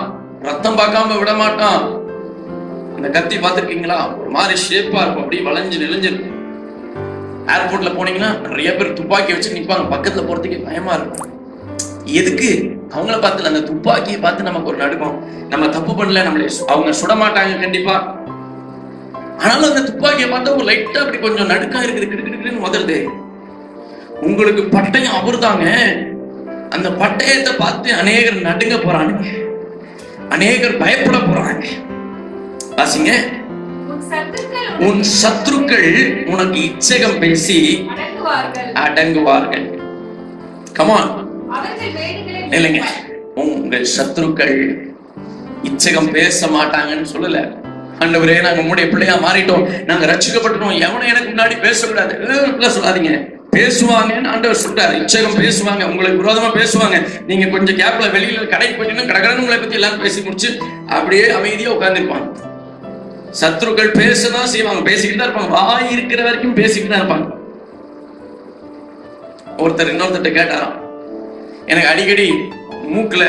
ரத்தம் பார்க்காம விடமாட்டான். இந்த கத்தி பார்த்துருக்கீங்களா? ஒரு மாதிரி ஷேப்பா இருக்கும், அப்படியே வளைஞ்சு நெளிஞ்சிருக்கும். ஏர்போர்ட்ல போனீங்கன்னா நிறைய பேர் துப்பாக்கி வச்சு நிற்பாங்க, பக்கத்துல போறதுக்கு பயமா இருக்கும். எதுக்கு? அவங்கள பார்த்துல அந்த துப்பாக்கியை பார்த்து நமக்கு ஒரு நடுக்கம். நம்ம தப்பு பண்ணல, நம்மளே அவங்க சுட மாட்டாங்க கண்டிப்பா, ஆனாலும் அந்த துப்பாக்கியை பார்த்தா ஒரு லைட்டா அப்படி கொஞ்சம் நடுக்கம் இருக்குது, கிடுக்கிடுன்னு முதல்து. உங்களுக்கு பட்டயம் அவர்தாங்க. அந்த பட்டயத்தை பார்த்து அநேகர் நடுங்க போறாங்க, அநேகர் பயப்பட போறாங்க. வாசிங்க, உன் சத்துருக்கள் உனக்கு இச்சகம் பேசி அடங்குவார்கள். கமான், இல்லைங்க, உங்கள் சத்துருக்கள் இச்சகம் பேச மாட்டாங்கன்னு சொல்லல. ஆண்டவரே, நாங்க உம்முடைய பிள்ளையா மாறிட்டோம், நாங்க ரட்சிக்கப்பட்டுட்டோம், எவனும் எனக்கு முன்னாடி பேசக்கூடாது சொல்லாதீங்க. பேசுவாங்கன்னு ஆண்டவர் சொல்றாரு. இச்சகம் பேசுவாங்க, உங்களுக்கு விரோதமா பேசுவாங்க. நீங்க கொஞ்சம் கேப்ல வெளியில கடைக்கு போயிட்டீங்கன்னா கடகடன்னு உங்களை பத்தி எல்லாரும் பேசி முடிச்சு அப்படியே அமைதியா உட்கார்ந்துருப்பாங்க. சத்துருக்கள் பேசதான் செய்வாங்க, பேசிக்கிட்டு தான் இருப்பாங்க, வாய் இருக்கிற வரைக்கும் பேசிக்கிட்டு தான் இருப்பாங்க. ஒருத்தர் இன்னொருத்தர் கேட்டாராம், எனக்கு அடிக்கடி மூக்குல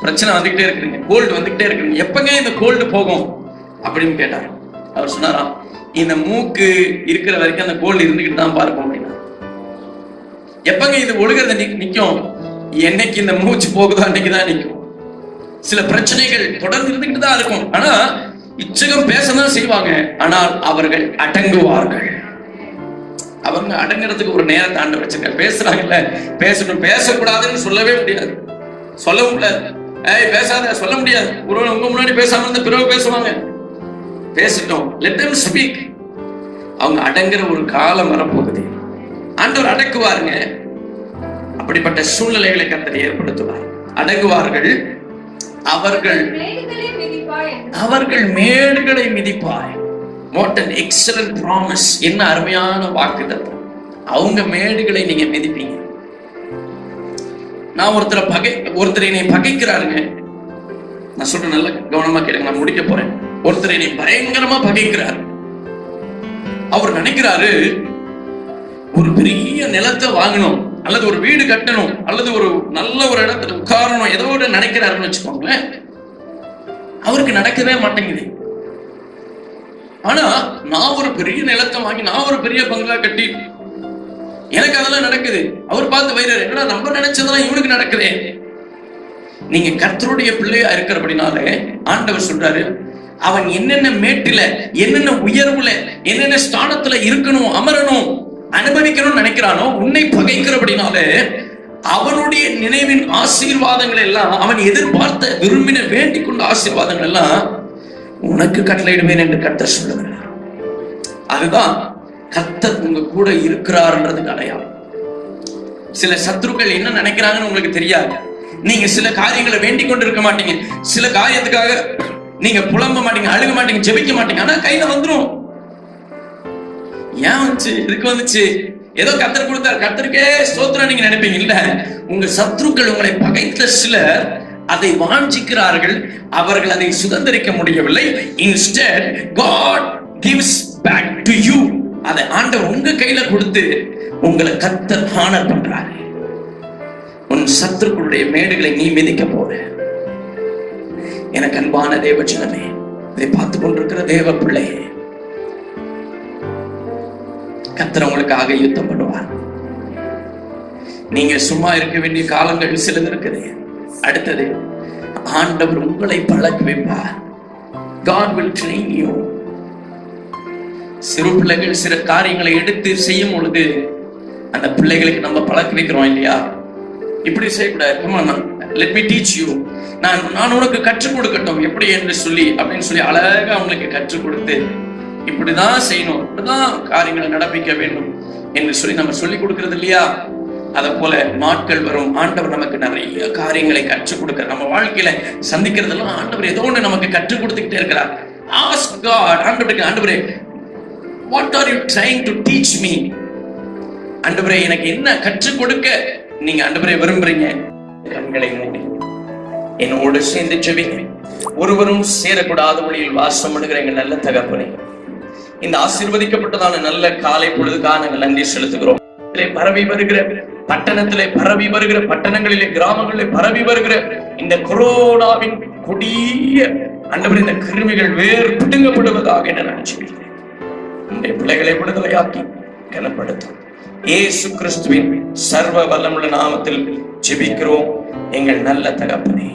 பிரச்சனை வந்துகிட்டே இருக்குங்க, கோல்டு வந்துகிட்டே இருக்குங்க, எப்பங்க இந்த கோல்டு போகும் அப்படின்னு கேட்டார். அவர் சொன்னாராம், இந்த மூக்கு இருக்கிற வரைக்கும் அந்த கோல்டு இருந்துகிட்டு தான் பார்ப்போம் அப்படின்னா. எப்பங்க இது ஒழுகிறத நிக்கும்? என்னைக்கு இந்த மூச்சு போகுதோ அன்னைக்குதான் நிக்கும். சில பிரச்சனைகள் தொடர்ந்து இருந்துகிட்டு தான் இருக்கும், ஆனா இச்சகம் பேசதான் செய்வாங்க, ஆனால் அவர்கள் அடங்குவார்கள். அவங்க அடங்குறதுக்கு ஒரு நேரத்தை ஆண்டு வச்சிருக்க. பேசுறாங்கல்ல, பேசணும், பேசக்கூடாதுன்னு சொல்லவே முடியாது, சொல்லவும் முடியாது. பேசாத சொல்ல முடியாது. ஒருவன் உங்க முன்னாடி பேசாம இருந்த பிறகு பேசுவாங்க. பேசட்டும், let them speak. அவங்க அடங்குற ஒரு காலம் வரப்போகுது. ஆண்டவர் அடக்குவாருங்க. அப்படிப்பட்ட சூழ்நிலைகளை கர்த்தர் ஏற்படுத்துவார். அடங்குவார்கள். அவர்கள் மேடுகளை மிதிப்பாய். What an excellent promise. என்ன அருமையான வாக்குத்தத்தம். அவங்க மேடுகளை நீங்க மிதிப்பீங்க. நான் ஒருத்தர் என்னை பகைக்கிறாருங்க. நான் சொல்றேன், நல்ல கவனமா கேளுங்க, நான் முடிக்க போறேன். ஒருத்தர் என்னை பயங்கரமா பகைக்கிறார். அவர் நினைக்கிறாரு, ஒரு பெரிய நிலத்தை வாங்கணும், அல்லது ஒரு வீடு கட்டணும், அல்லது ஒரு நல்ல ஒரு இடத்துல உட்காரணும், ஏதோ ஒரு நினைக்கிறாருன்னு வச்சுக்கோங்களேன். அவருக்கு நடக்கவே மாட்டேங்குது. ஆனா நான் ஒரு பெரிய நிலத்தை வாங்கி, நான் ஒரு பெரிய பங்களா கட்டி, எனக்கு அதெல்லாம் நடக்குது. அவர் பார்த்து வைராரு, என்னடா நம்ம நினைச்சதெல்லாம் இவனுக்கு நடக்குதே. நீங்க கர்த்தருடைய பிள்ளையா இருக்கிறபடினாலே ஆண்டவர் சொல்றாரு, அவன் என்னென்ன மேட்டில, என்னென்ன உயர்வுல, என்னென்ன ஸ்தானத்துல இருக்கணும், அமரணும், அனுபவிக்கணும்னு நினைக்கிறானோ, உன்னை பகைக்கிறபடினாலே அவனுடைய நினைவின் ஆசீர்வாதங்கள் எல்லாம், அவன் எதிர்பார்த்த விரும்பின வேண்டிக் கொண்ட ஆசீர்வாதங்கள் எல்லாம் உனக்கு கட்டளையிடுவேன் என்று கர்த்தர் சொல்லுகிறார். அதுதான் கர்த்தர் உங்க கூட இருக்கிறார்ன்றதுக்கு அடையாளம். சில சத்துருக்கள் என்ன நினைக்கிறாங்கன்னு உங்களுக்கு தெரியாது. நீங்க சில காரியங்களை வேண்டிக் கொண்டு இருக்க மாட்டீங்க, சில காரியத்துக்காக நீங்க புலம்ப மாட்டீங்க, அழுக மாட்டீங்க, ஜெபிக்க மாட்டீங்க, ஆனா கையில வந்துடும். ஏன் வந்துச்சு, எதுக்கு வந்துச்சு, ஏதோ கர்த்தர் கொடுத்தார், கர்த்தருக்கே ஸ்தோத்திரம் நீங்க நினைப்பீங்க. இல்ல, உங்க சத்துருக்கள் உங்களை பகைத்த சிலர் அதை வாஞ்சிக்கிறார்கள், அவர்கள் அதை சுதந்திரிக்க முடியவில்லை. Instead, God gives back to you. அதை ஆண்டவர் உங்க கையில கொடுத்து உங்களை கர்த்தர் ஹானர் பண்றாரு. உன் சத்துருக்களுடைய மேடுகளை நீ மிதிக்க போற. எனக்கு அன்பான தேவ ஜனமே, இதை பார்த்து கொண்டிருக்கிற தேவ பிள்ளையே, கர்த்தர் உங்களுக்காக யுத்தம் பண்ணுவார். நீங்க சும்மா இருக்க வேண்டிய காலங்கள் சிலது இருக்குது. அடுத்தது, ஆண்டவர் உங்களை பழக்க வைப்பார். God will train you. சிறு பிள்ளைகள் சில காரியங்களை எடுத்து செய்யும் பொழுது அந்த பிள்ளைகளுக்கு நம்ம பழக்க வைக்கிறோம் இல்லையா? இப்படி செய்யக்கூடாது, come on, let me teach you. நான் உனக்கு கற்றுக் கொடுக்கட்டும் எப்படி என்று சொல்லி அப்படின்னு சொல்லி அழகா அவங்களுக்கு கற்றுக் கொடுத்து, இப்படிதான் செய்யணும், இப்படிதான் காரியங்களை நடப்பிக்க வேண்டும் என்று சொல்லி நம்ம சொல்லி கொடுக்கறது இல்லையா? அதை போல நாட்கள் வரும், ஆண்டவர் நமக்கு நிறைய காரியங்களை கற்றுக் கொடுக்கிற, நம்ம வாழ்க்கையில சந்திக்கிறதெல்லாம் ஆண்டவர் ஏதோ ஒன்று நமக்கு கற்றுக் கொடுத்துக்கிட்டே இருக்கிறார். Ask God, ஆண்டவரே, what are you trying to teach me? ஆண்டவரே, எனக்கு என்ன கற்றுக் கொடுக்க நீங்க ஆண்டவரே விரும்புறீங்க? கண்களை மூடி என்னோடு சேர்ந்து ஜெபிங்க. ஒருவரும் சேரக்கூடாத வழியில் வாசம் பண்ணுகிற எங்கள் நல்ல தகப்பனே, இந்த ஆசீர்வதிக்கப்பட்டதான நல்ல காலை பொழுதுக்காக நாங்கள் நன்றி செலுத்துகிறோம். பரவி வருகிற பட்டணத்திலே, பரவி வருகிற பட்டணங்களிலே, கிராமங்களிலே பரவி வருகிற இந்த கொரோனாவின் கொடிய ஆண்டவரே, இந்த கிருமிகள் வேறு பிடுங்கப்படுவதாக என நான் சொல்கிறேன். உங்களுடைய பிள்ளைகளை விடுதலையாக்கி கனப்படுத்தும் இயேசு கிறிஸ்துவின் சர்வ வல்லமுள்ள நாமத்தில் ஜெபிக்கிறோம் எங்கள் நல்ல தகப்பனே.